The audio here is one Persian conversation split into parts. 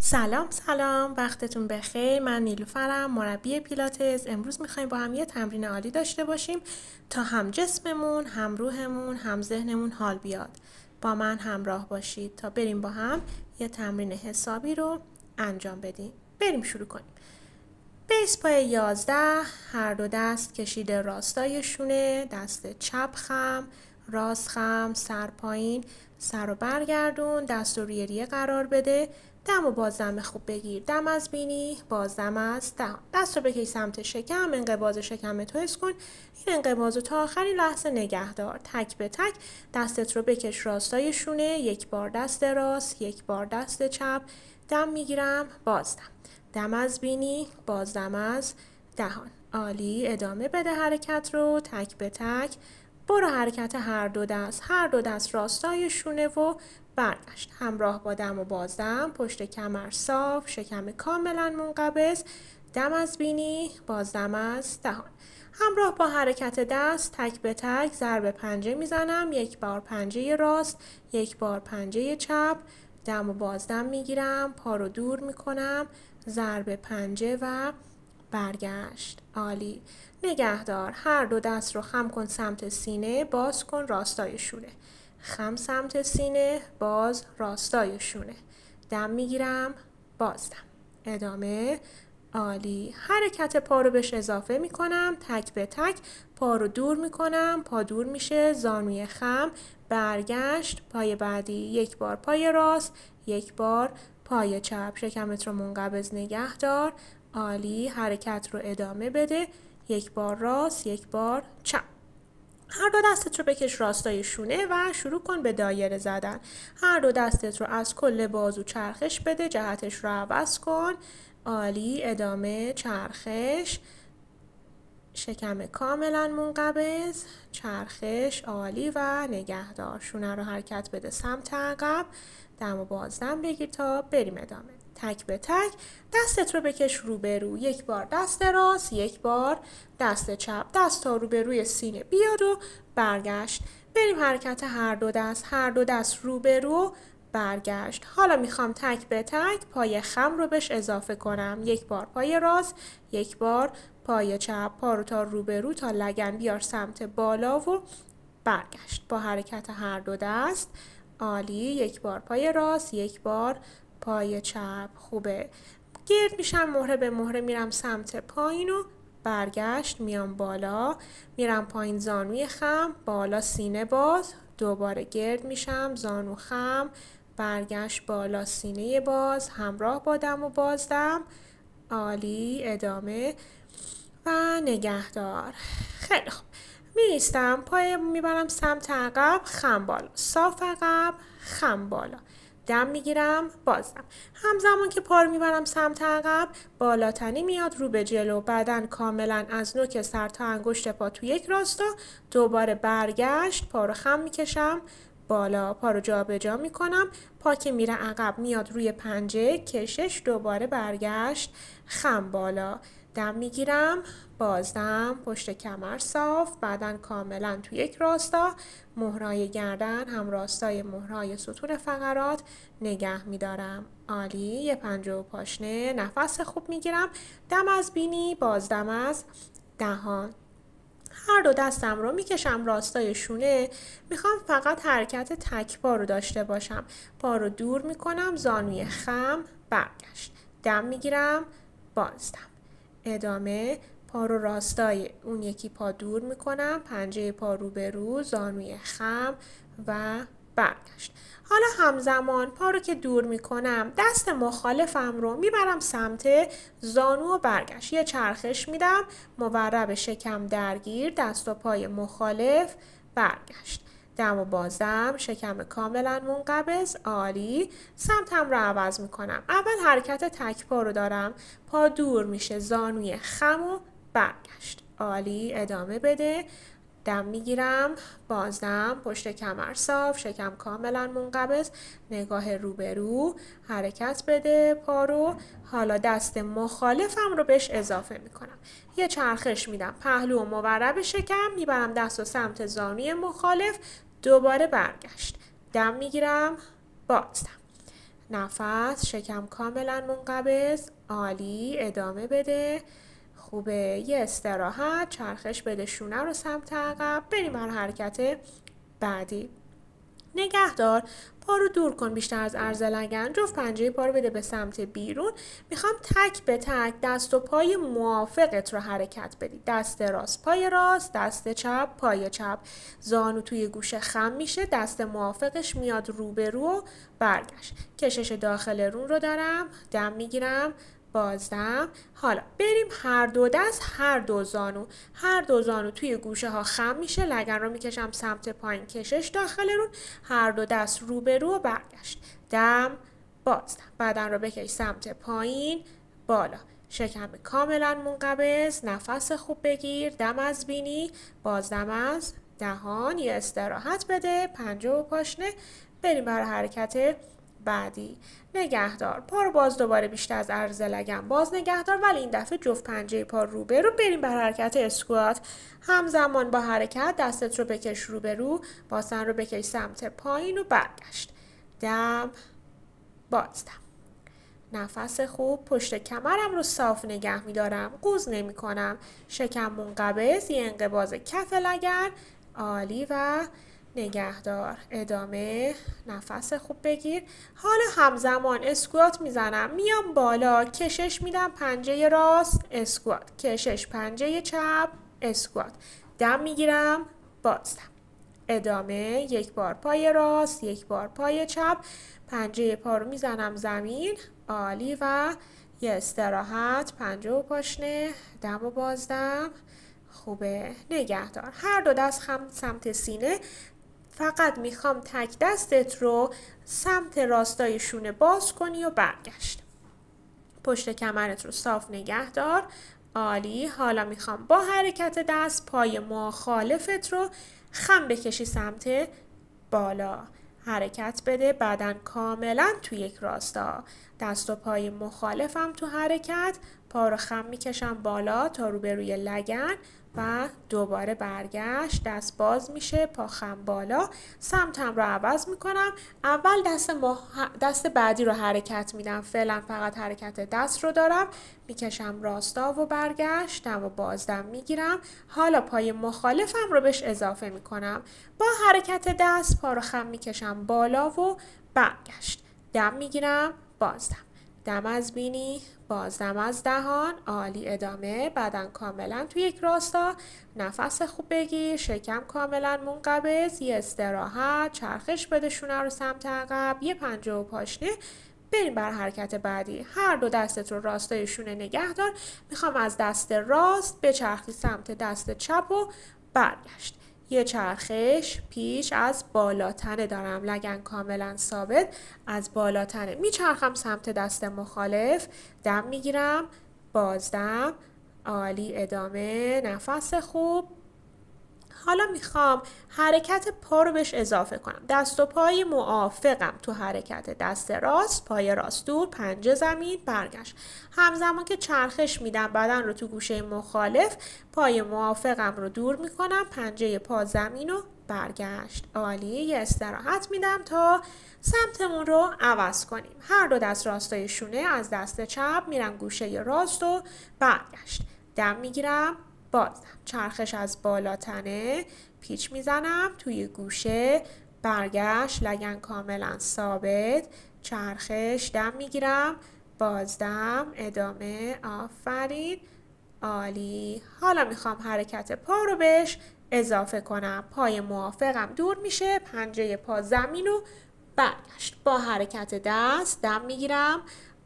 سلام وقتتون بخیر. من نیلوفرم، مربی پیلاتس. امروز میخوایم با هم یه تمرین عالی داشته باشیم تا هم جسممون، هم روحمون، هم ذهنمون حال بیاد. با من همراه باشید تا بریم با هم یه تمرین حسابی رو انجام بدیم. بریم شروع کنیم. بیس پای 11، هر دو دست کشیده راستای شونه، دست چپ خم، راست خم، سر پایین، سر رو برگردون، دست رو روی ریه قرار بده، دم و بازدم خوب بگیر، دم از بینی، بازدم از دهان. دست رو بکش سمت شکم، انقباض شکم تو حس کن. این انقباض رو تا آخرین لحظه نگه دار. تک به تک دستت رو بکش راستای شونه، یک بار دست راست، یک بار دست چپ، دم میگیرم، بازدم. دم از بینی، بازدم از دهان. عالی. ادامه بده حرکت رو تک به تک. برو حرکت هر دو دست راستای شونه و برگشت. همراه با دم و بازدم، پشت کمر صاف، شکم کاملا منقبض، دم از بینی، بازدم از دهان. همراه با حرکت دست تک به تک ضرب پنجه میزنم. یک بار پنجه راست، یک بار پنجه چپ، دم و بازدم میگیرم، پا رو دور میکنم، ضرب پنجه و برگشت. عالی. نگهدار. هر دو دست رو خم کن سمت سینه، باز کن راستای شونه. خم سمت سینه، باز راستای شونه. دم میگیرم، بازدم. ادامه. عالی. حرکت پا رو بهش اضافه میکنم، تک به تک پا رو دور میکنم، پا دور میشه، زانوی خم، برگشت، پای بعدی، یک بار پای راست، یک بار پای چپ، شکمت رو منقبض نگه دار. عالی. حرکت رو ادامه بده، یک بار راست، یک بار چپ. هر دو دستت رو بکش راستای شونه و شروع کن به دایره زدن. هر دو دستت رو از کل بازو چرخش بده، جهتش رو عوض کن. عالی. ادامه. چرخش، شکم کاملا منقبض، چرخش. عالی. و نگهدار. شونه رو حرکت بده سمت عقب، دم و بازدم بگیر تا بریم ادامه. تک به تک دستت رو بکش روبرو، یک بار دست راست، یک بار دست چپ، دست تا روبروی سینه بیاد و برگشت. بریم حرکت هر دو دست روبرو، برگشت. حالا میخوام تک به تک پای خم رو بهش اضافه کنم. یک بار پای راست، یک بار پای چپ، پا رو تا روبرو تا لگن بیار سمت بالا و برگشت با حرکت هر دو دست. عالی. یک بار پای راست، یک بار پای چپ. خوبه. گرد میشم، مهره به مهره میرم سمت پایین و برگشت، میام بالا، میرم پایین، زانوی خم، بالا سینه باز، دوباره گرد میشم، زانو خم، برگشت بالا سینه باز، همراه با دم و بازدم. عالی. ادامه و نگهدار. خیلی خوب. میایستم، پای میبرم سمت عقب، خم بالا، صاف عقب، خم بالا، دم میگیرم، بازدم. همزمان که پا رو میبرم سمت عقب، بالاتنی میاد رو به جلو، بدن کاملا از نوک سر تا انگشت پا تو یک راستا، دوباره برگشت، پا رو خم میکشم بالا، پا رو جا به جا میکنم، پا که میره عقب میاد روی پنجه، کشش، دوباره برگشت، خم بالا، دم میگیرم، بازدم، پشت کمر صاف، بدن کاملا تو یک راستا، مهرای گردن هم راستای مهرای ستون فقرات نگه میدارم. عالی. یه پنجه و پاشنه، نفس خوب میگیرم، دم از بینی، بازدم از دهان. هر دو دستم رو میکشم راستای شونه. میخوام فقط حرکت تک پا رو داشته باشم. پا رو دور میکنم، زانوی خم، برگشت، دم میگیرم، بازدم. ادامه. پا رو راستای اون یکی پا دور میکنم، پنجه پا رو به رو، زانوی خم و برگشت. حالا همزمان پا رو که دور میکنم، دست مخالفم رو میبرم سمت زانو و برگشت. یه چرخش میدم، مورب شکم درگیر، دست و پای مخالف، برگشت. دم و بازدم، شکم کاملا منقبض. عالی. سمتم رو عوض میکنم. اول حرکت تک پا رو دارم، پا دور میشه، زانوی خم و برگشت. عالی. ادامه بده. دم میگیرم، بازدم، پشت کمر صاف، شکم کاملا منقبض، نگاه روبرو، حرکت بده پا رو. حالا دست مخالفم رو بهش اضافه میکنم. یه چرخش میدم، پهلو و مورب شکم، میبرم دست و سمت زانوی مخالف، دوباره برگشت. دم میگیرم، بازدم. نفس، شکم کاملا منقبض. عالی، ادامه بده. خوبه، یه استراحت، چرخش بده شونه رو سمت عقب. بریم بر حرکت بعدی. نگهدار، پا رو دور کن بیشتر از عرض لگن. جفت پنجه پا رو بده به سمت بیرون. میخوام تک به تک دست و پای موافقت رو حرکت بدی. دست راست پای راست، دست چپ پای چپ. زانو توی گوشه خم میشه، دست موافقش میاد روبرو و برگشت. کشش داخل رون رو دارم، دم میگیرم، بازدم. حالا بریم هر دو دست، هر دو زانو توی گوشه ها خم میشه. لگن رو میکشم سمت پایین، کشش داخل رون. هر دو دست روبرو و برگشت. دم، بازدم. بدن رو بکش سمت پایین، بالا. شکم کاملا منقبض. نفس خوب بگیر. دم از بینی، بازدم از دهان. یه استراحت بده، پنجه و پاشنه. بریم برای حرکت بعدی. نگهدار، پا رو باز دوباره بیشتر از عرض لگن باز نگهدار، ولی این دفعه جفت پنجه پا روبرو. بریم بر حرکت اسکوات. همزمان با حرکت دستت رو بکش روبرو، باسن رو بکش سمت پایین و برگشت. دم، بازدم. نفس خوب، پشت کمرم رو صاف نگه میدارم، قوز نمی کنم. شکم منقبض، یه انقباض کف لگن. عالی و نگهدار. ادامه. نفس خوب بگیر. حالا همزمان اسکوات میزنم، میام بالا، کشش میدم پنجه راست، اسکوات. کشش پنجه چپ، اسکوات. دم میگیرم، بازدم. ادامه. یک بار پای راست، یک بار پای چپ. پنجه پا رو میزنم زمین. عالی و یه استراحت، پنجه و پاشنه، دم و بازدم. خوبه، نگهدار. هر دو دست هم سمت سینه. فقط میخوام تک دستت رو سمت راستای شونه باز کنی و برگشت. پشت کمرت رو صاف نگه دار. عالی. حالا میخوام با حرکت دست پای مخالفت رو خم بکشی سمت بالا. حرکت بده، بدن کاملا تو یک راستا. دست و پای مخالفم تو حرکت. پا رو خم میکشم بالا تا روبروی لگن و دوباره برگشت. دست باز میشه، پا خم بالا. سمتم رو عوض میکنم. اول دست بعدی رو حرکت میدم. فعلا فقط حرکت دست رو دارم. میکشم راستا و برگشتم و بازدم میگیرم. حالا پای مخالفم رو بهش اضافه میکنم. با حرکت دست پا رو خم میکشم بالا و برگشت. دم میگیرم، بازدم. دم از بینی، بازدم از دهان. عالی. ادامه. بدن کاملا تو یک راستا. نفس خوب بگیر. شکم کاملا منقبض. یه استراحت، چرخش بده شونه رو سمت عقب. یه پنجه و پاشنه. بریم بر حرکت بعدی. هر دو دستت رو راستای شونه نگه دار. میخوام از دست راست بچرخی سمت دست چپ و برگشت. یه چرخش پیش از بالاتنه دارم، لگن کاملا ثابت. از بالاتنه میچرخم سمت دست مخالف. دم میگیرم، بازدم. عالی. ادامه. نفس خوب. حالا میخوام حرکت پا رو بهش اضافه کنم. دست و پای موافقم تو حرکت. دست راست، پای راست دور، پنجه زمین، برگشت. همزمان که چرخش میدم بدن رو تو گوشه مخالف، پای موافقم رو دور میکنم، پنجه پا زمین و برگشت. عالی. یه استراحت میدم تا سمتمون رو عوض کنیم. هر دو دست راستای شونه از دست چپ میرن گوشه راست و برگشت. دم میگیرم، بازدم. چرخش از بالاتنه، پیچ میزنم توی گوشه، برگشت. لگن کاملا ثابت. چرخش، دم میگیرم، بازدم. ادامه. آفرین. عالی. حالا میخوام حرکت پا رو بهش اضافه کنم. پای موافقم دور میشه، پنجه پا زمین و برگشت. با حرکت دست دم میگیرم،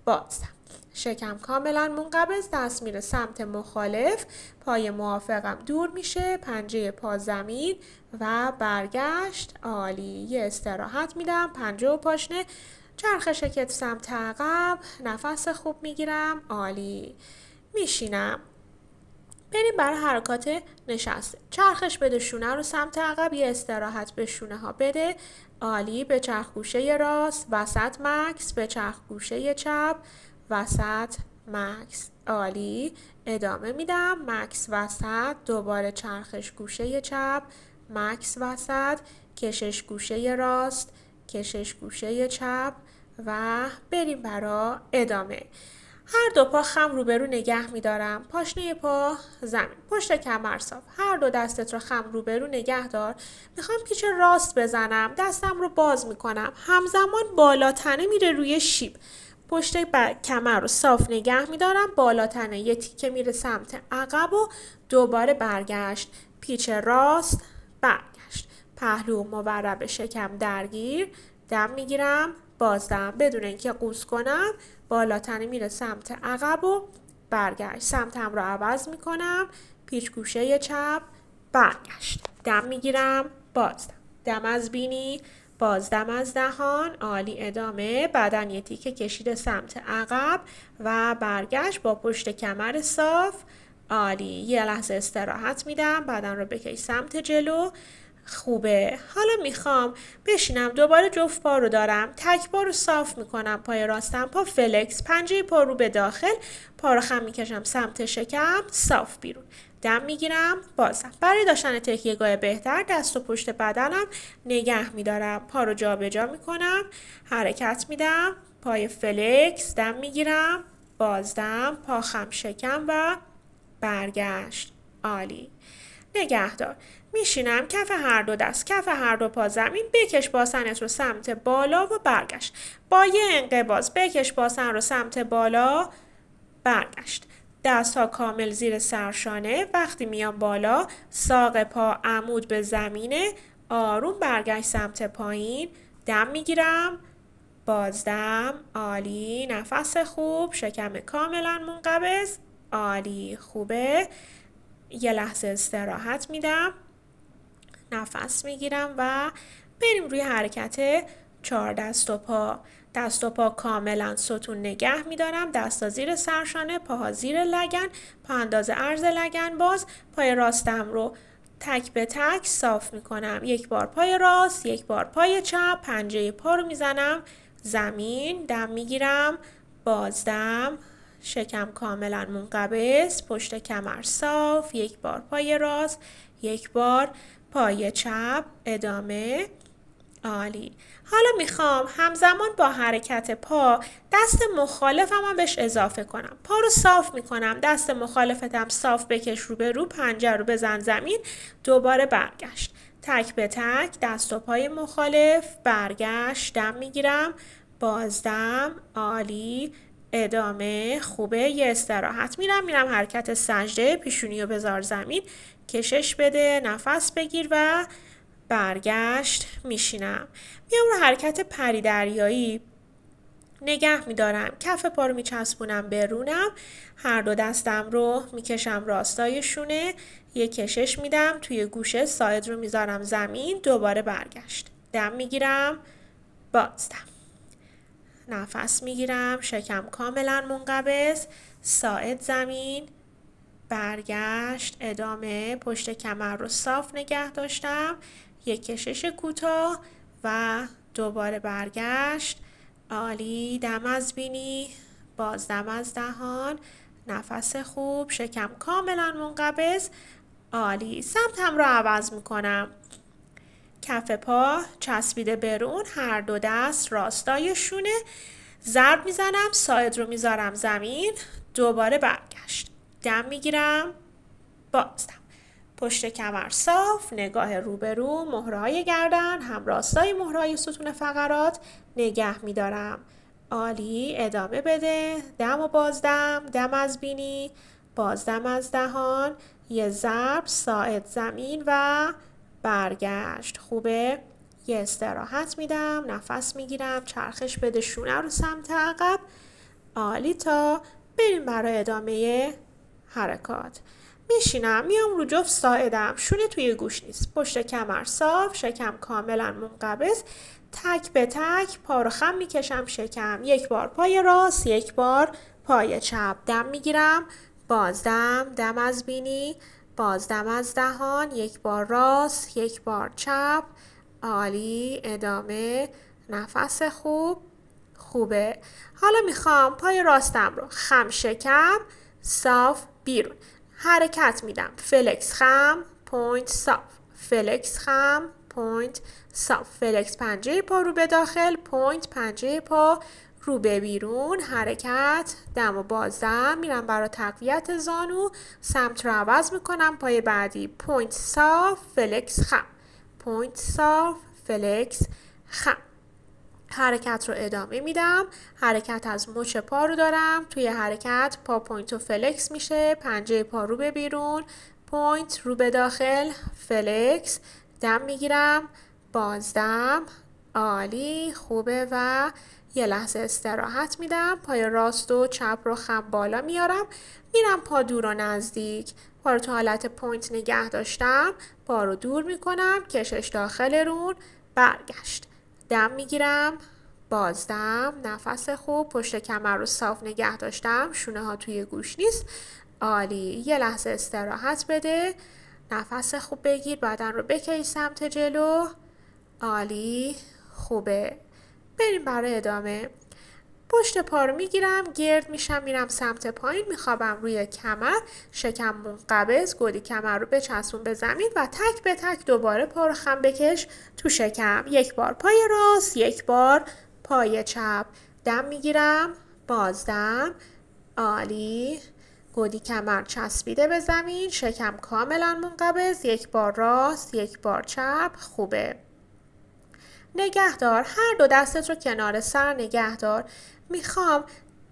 بازدم. شکم کاملا منقبض، دست میره سمت مخالف. پای موافقم دور میشه، پنجه پا زمین و برگشت. عالی. یه استراحت میدم، پنجه و پاشنه. چرخش کتف سمت عقب. نفس خوب میگیرم. عالی. میشینم. بریم برای حرکات نشسته. چرخش بده شونه رو سمت عقب. یه استراحت به شونه ها بده. عالی. به چرخ گوشه راست، وسط مکس. به چرخ گوشه چپ، وسط مکس. عالی. ادامه میدم. مکس وسط، دوباره چرخش گوشه چپ، مکس وسط، کشش گوشه راست، کشش گوشه چپ، و بریم برای ادامه. هر دو پا خم روبرو نگه میدارم. پاشنه پا زمین. پشت کمر صاف. هر دو دستت رو خم روبرو نگه دار. میخوام پیچ راست بزنم. دستم رو باز میکنم. همزمان بالا تنه میره روی شیب. پشت کمر رو صاف نگه میدارم. بالا تنه یه تیکه میره سمت عقب و دوباره برگشت. پیچ راست برگشت. پهلو مورب شکم درگیر. دم میگیرم. بازدم بدون اینکه قوس کنم. بالا تنه میره سمت عقب و برگشت. سمتم رو عوض میکنم. پیچ گوشه چپ برگشت. دم میگیرم. بازدم. دم از بینی. بازدم از دهان. عالی. ادامه. بدن یه تیکه کشیده سمت عقب و برگشت با پشت کمر صاف. عالی. یه لحظه استراحت میدم. بدن رو بکش سمت جلو. خوبه. حالا میخوام بشینم. دوباره جفت پا رو دارم. تک پا رو صاف میکنم. پای راستم پا فلکس. پنجه پا رو به داخل. پا رو خم میکشم سمت شکم. صاف بیرون. دم میگیرم. بازم. برای داشتن تکیه‌گاه بهتر دست و پشت بدنم نگه میدارم. پا رو جا به جا میکنم. حرکت میدم. پای فلکس. دم میگیرم. بازدم. پا خم شکم و برگشت. عالی. نگهدار. میشینم. کف هر دو دست. کف هر دو پا زمین. بکش باسنت رو سمت بالا و برگشت. با یه انقباض بکش باسن رو سمت بالا. برگشت. دست ها کامل زیر سرشانه. وقتی میام بالا ساق پا عمود به زمینه. آروم برگشت سمت پایین. دم میگیرم. بازدم. عالی. نفس خوب. شکم کاملا منقبض. عالی. خوبه. یه لحظه استراحت میدم. نفس میگیرم و بریم روی حرکت 4 دست و پا. دست و پا کاملا ستون نگه میدارم. دستا زیر سرشانه. پاها زیر لگن. پا اندازه عرض لگن باز. پای راستم رو تک به تک صاف میکنم. یک بار پای راست. یک بار پای چپ. پنجه پا رو میزنم زمین. دم میگیرم. بازدم. شکم کاملا منقبض. پشت کمر صاف. یک بار پای راست. یک بار پای چپ. ادامه. عالی. حالا میخوام همزمان با حرکت پا دست مخالفم هم بهش اضافه کنم. پا رو صاف میکنم. دست مخالفتم صاف بکش رو به رو. پنجه رو بزن زمین. دوباره برگشت. تک به تک دست و پای مخالف. برگشت. دم میگیرم. بازدم. عالی. ادامه. خوبه. یه استراحت میرم حرکت سجده. پیشونی رو بذار زمین. کشش بده. نفس بگیر و برگشت. میشینم. میام رو حرکت پری دریایی نگه میدارم. کف پا رو میچسبونم به رونم. هر دو دستم رو میکشم راستای شونه. یه کشش میدم توی گوشه. ساعد رو میذارم زمین. دوباره برگشت. دم میگیرم. بازدم. نفس میگیرم. شکم کاملا منقبض. ساعد زمین. برگشت. ادامه. پشت کمر رو صاف نگه داشتم. یک کشش کوتاه و دوباره برگشت. عالی. دم از بینی. بازدم از دهان. نفس خوب. شکم کاملا منقبض. عالی. سمتم رو عوض میکنم. کف پا چسبیده برون. هر دو دست راستای شونه. ضرب میزنم. ساعد رو میذارم زمین. دوباره برگشت. دم میگیرم. بازدم. پشت کمر صاف. نگاه روبرو. مهرهای گردن هم راستای مهرهای ستون فقرات نگه میدارم. عالی. ادامه بده. دم و بازدم. دم از بینی. بازدم از دهان. یه ضرب. ساعد زمین و برگشت. خوبه. یه استراحت میدم. نفس میگیرم. چرخش بده شونه رو سمت عقب. عالی. تا بریم برای ادامه حرکات. میشینم. میام رو جفت ساعدم. شونه توی گوش نیست. پشت کمر صاف. شکم کاملا منقبض. تک به تک پا رو خم میکشم شکم. یک بار پای راست. یک بار پای چپ. دم میگیرم. بازدم. دم از بینی. بازدم از دهان. یک بار راست. یک بار چپ. عالی. ادامه. نفس خوب. خوبه. حالا میخوام پای راستم رو خم شکم صاف بیرون حرکت میدم. فلکس خم. پوینت صاف. فلکس خم. پوینت صاف. فلکس پنجه پا رو به داخل، پوینت پنجه پا رو به بیرون. حرکت دم و بازدم. میرم برای تقویت زانو، سمت رو عوض میکنم. پای بعدی پوینت صاف، فلکس خم، پوینت صاف، فلکس خم. حرکت رو ادامه میدم. حرکت از مچ پا رو دارم. توی حرکت پا پوینت و فلکس میشه، پنجه پا رو به بیرون، پوینت رو به داخل، فلکس، دم میگیرم، بازدم. عالی، خوبه. و یه لحظه استراحت میدم. پای راست و چپ رو خم بالا میارم. میرم پا دور و نزدیک. پا رو تو حالت پوینت نگه داشتم. پا رو دور میکنم، کشش داخل رون، برگشت. دم میگیرم، بازدم. نفس خوب. پشت کمر رو صاف نگه داشتم. شونه ها توی گوش نیست. عالی. یه لحظه استراحت بده. نفس خوب بگیر. بدن رو بکش سمت جلو. عالی، خوبه. بریم برای ادامه. پشت پا رو میگیرم، گرد میشم، میرم سمت پایین، میخوابم روی کمر، شکم منقبض، گودی کمر رو بچسبون به زمین و تک به تک دوباره پا رو خم بکش تو شکم. یک بار پای راست، یک بار پای چپ. دم میگیرم، بازدم. عالی. گودی کمر چسبیده به زمین، شکم کاملا منقبض. یک بار راست، یک بار چپ. خوبه. نگه دار. هر دو دستت رو کنار سر نگه دار. میخوام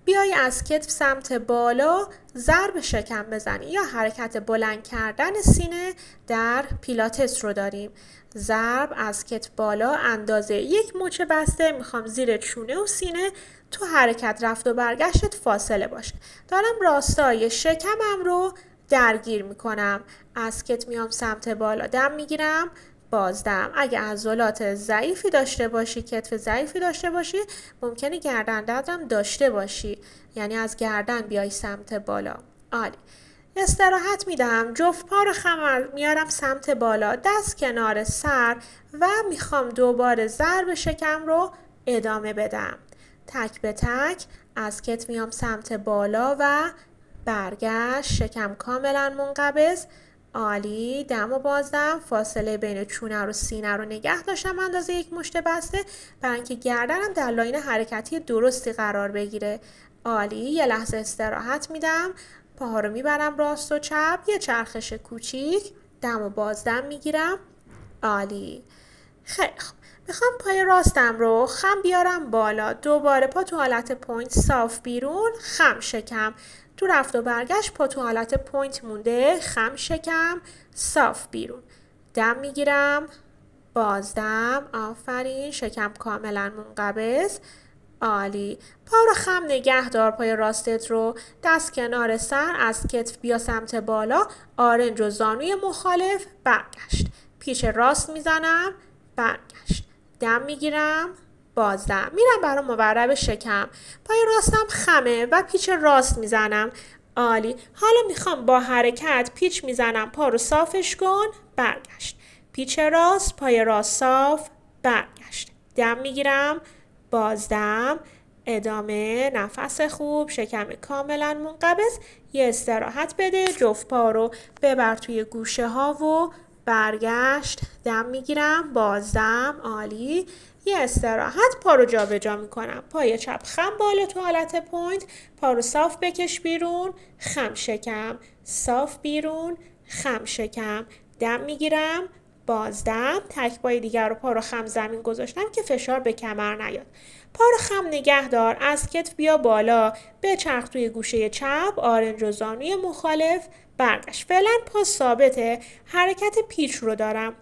بیای از کتف سمت بالا ضرب شکم بزنی یا حرکت بلند کردن سینه در پیلاتس رو داریم. ضرب از کتف بالا اندازه یک مچ بسته. میخوام زیر چونه و سینه تو حرکت رفت و برگشتت فاصله باشه. دارم راستای شکمم رو درگیر میکنم. از کتف میام سمت بالا، دم میگیرم، بازدم. اگه عضلات ضعیفی داشته باشی، کتف ضعیفی داشته باشی، ممکنه گردن دردم داشته باشی، یعنی از گردن بیای سمت بالا. عالی. استراحت میدم. جفت پا رو خم میارم سمت بالا، دست کنار سر و میخوام دوباره ضرب شکم رو ادامه بدم. تک به تک از کتف میام سمت بالا و برگشت. شکم کاملا منقبض. عالی. دم و بازدم. فاصله بین چونه رو سینه رو نگه داشتم اندازه یک مشت بسته برای اینکه گردنم در لاین حرکتی درستی قرار بگیره. عالی. یه لحظه استراحت میدم. پاها رو میبرم راست و چپ، یه چرخش کوچیک، دم و بازدم میگیرم. عالی. خیلی خوب. میخوام پای راستم رو خم بیارم بالا. دوباره پا تو حالت پوینت صاف بیرون، خم شکم. تو رفت و برگشت پا تو حالت پوینت مونده، خم شکم، صاف بیرون. دم میگیرم، بازدم. آفرین. شکم کاملا منقبض. عالی. پا رو خم نگه دار. پای راستت رو دست کنار سر، از کتف بیا سمت بالا، آرنج و زانوی مخالف، برگشت. پیش راست میزنم، برگشت. دم میگیرم، بازدم. میرم برای مورب شکم. پای راستم خمه و پیچ راست میزنم. عالی. حالا میخوام با حرکت پیچ میزنم. پا رو صافش کن، برگشت. پیچ راست، پای راست صاف، برگشت. دم میگیرم، بازدم. ادامه. نفس خوب. شکم کاملا منقبض. یه استراحت بده. جفت پا رو ببر توی گوشه ها و برگشت. دم میگیرم، بازدم. عالی. یه استراحت. پا رو جا به جا میکنم. پای چپ خم بالا تو حالت پوینت. پا رو صاف بکش بیرون، خم شکم، صاف بیرون، خم شکم. دم میگیرم، بازدم. تک پای دیگر رو پا رو خم زمین گذاشتم که فشار به کمر نیاد. پا رو خم نگه دار. از کتف بیا بالا، بچرخ توی گوشه چپ، آرنج و زانوی مخالف، برگشت. فعلا پا ثابته. حرکت پیچ رو دارم.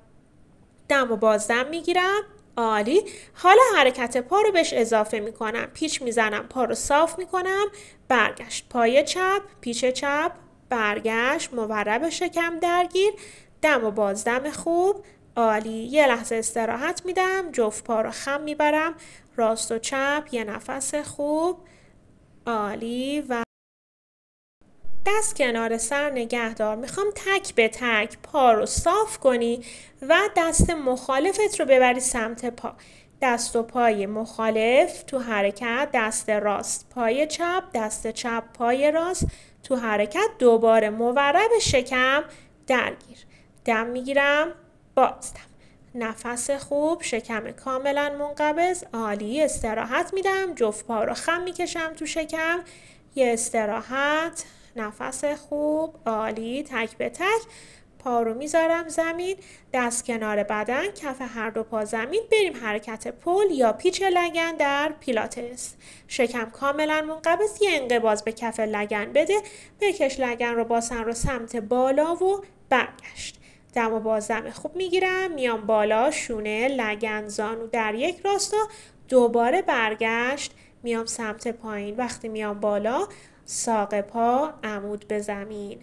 دم و بازدم میگیرم. عالی. حالا حرکت پا رو بهش اضافه میکنم. پیچ میزنم، پا رو صاف میکنم، برگشت. پای چپ، پیچ چپ، برگشت. مورب شکم درگیر. دم و بازدم خوب. عالی. یه لحظه استراحت میدم. جفت پا رو خم میبرم، راست و چپ. یه نفس خوب. عالی. و دست کنار سر نگه دار. میخوام تک به تک پا رو صاف کنی و دست مخالفت رو ببری سمت پا. دست و پای مخالف تو حرکت. دست راست پای چپ، دست چپ پای راست تو حرکت. دوباره مورب شکم درگیر. دم میگیرم، بازدم. نفس خوب، شکم کاملا منقبض. عالی. استراحت میدم. جفت پا رو خم میکشم تو شکم. یه استراحت. نفس خوب. عالی. تک به تک پا رو میذارم زمین. دست کنار بدن، کف هر دو پا زمین. بریم حرکت پل یا پیچ لگن در پیلاتس. شکم کاملا منقبض. یه انقباض به کف لگن بده. بکش لگن رو باسن رو سمت بالا و برگشت. دم و بازدم خوب میگیرم. میام بالا، شونه، لگن، زانو در یک راستا. دوباره برگشت. میام سمت پایین. وقتی میام بالا، ساق پا عمود به زمین.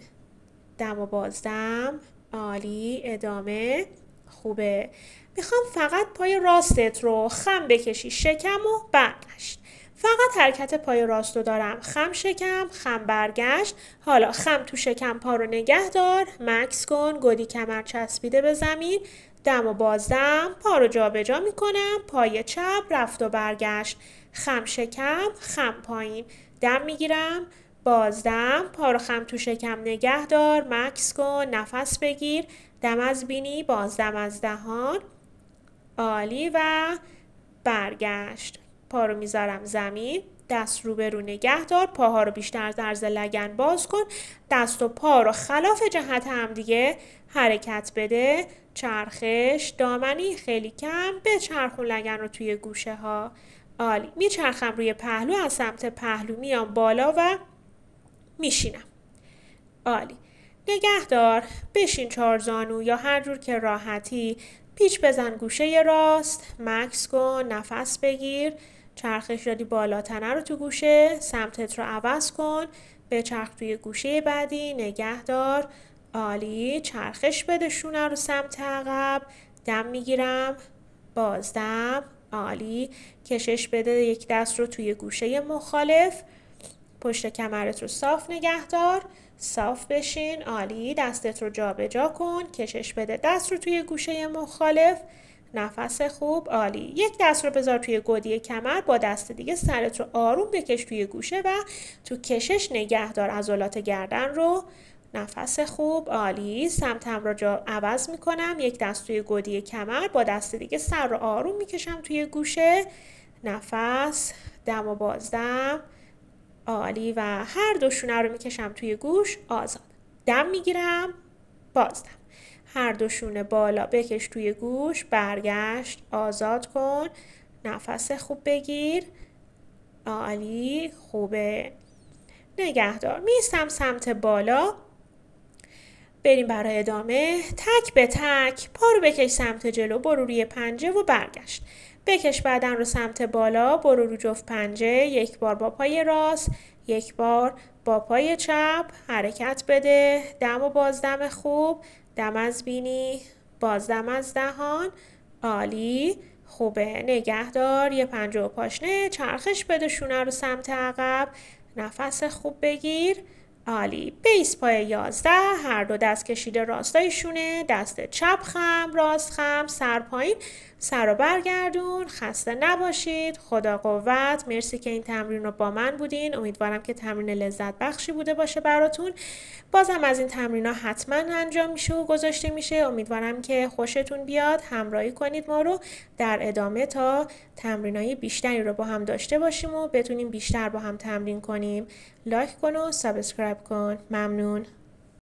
دم و بازدم. عالی. ادامه. خوبه. میخوام فقط پای راستت رو خم بکشی شکم و برگشت. فقط حرکت پای راست رو دارم. خم شکم، خم برگشت. حالا خم تو شکم، پا رو نگه دار. مکس کن. گودی کمر چسبیده به زمین. دم و بازدم. پا رو جا به جا میکنم. پای چپ رفت و برگشت. خم شکم، خم پایین. دم میگیرم. بازدم. پا رو خم تو شکم نگه دار. مکس کن. نفس بگیر. دم از بینی، بازدم از دهان. عالی. و برگشت. پا رو میذارم زمین. دست رو به رو نگه دار. پاها رو بیشتر از عرض لگن باز کن. دست و پا رو خلاف جهت هم دیگه حرکت بده. چرخش. دامنی خیلی کم. بچرخون لگن رو توی گوشه ها. عالی. میچرخم روی پهلو. از سمت پهلو میام بالا و میشینم. عالی. نگه دار. بشین چارزانو یا هر جور که راحتی. پیچ بزن گوشه راست. مکس کن. نفس بگیر. چرخش دادی بالا، تنه رو تو گوشه. سمتت رو عوض کن. بچرخ توی گوشه بعدی. نگه دار. عالی. چرخش بده شونه رو سمت عقب. دم میگیرم. بازدم. عالی. کشش بده یک دست رو توی گوشه مخالف. پشت کمرت رو صاف نگه دار. صاف بشین. عالی. دستت رو جا به جا کن. کشش بده دست رو توی گوشه مخالف. نفس خوب. عالی. یک دست رو بذار توی گودی کمر. با دست دیگه سرت رو آروم بکش توی گوشه و تو کشش نگه دار عضلات گردن رو. نفس خوب. عالی. سمتم رو جا عوض میکنم. یک دست توی گودی کمر. با دست دیگه سر رو آروم میکشم توی گوشه. نفس. دم و بازدم. عالی. و هر دو شونه رو میکشم توی گوش. آزاد. دم میگیرم. بازدم. هر دو شونه بالا بکش توی گوش. برگشت. آزاد کن. نفس خوب بگیر. عالی. خوبه. نگهدار. میستم سمت بالا. بریم برای ادامه. تک به تک. پا رو بکش سمت جلو. برو روی پنجه و برگشت. بکش بدن رو سمت بالا. برو رو جفت پنجه. یک بار با پای راست. یک بار با پای چپ. حرکت بده. دم و بازدم خوب. دم از بینی. بازدم از دهان. عالی. خوبه. نگه دار. یه پنجه و پاشنه. چرخش بده شونه رو سمت عقب. نفس خوب بگیر. عالی. بیس پای 11. هر دو دست کشیده راستای شونه. دست چپ خم، راست خم، سر پایین. سر رو برگردون. خسته نباشید. خدا قوت. مرسی که این تمرین رو با من بودین. امیدوارم که تمرین لذت بخشی بوده باشه براتون. بازم از این تمرین ها حتما انجام میشه و گذاشته میشه. امیدوارم که خوشتون بیاد. همراهی کنید ما رو در ادامه تا تمرین های بیشتری رو با هم داشته باشیم و بتونیم بیشتر با هم تمرین کنیم. لایک کن و سابسکرایب کن. ممنون.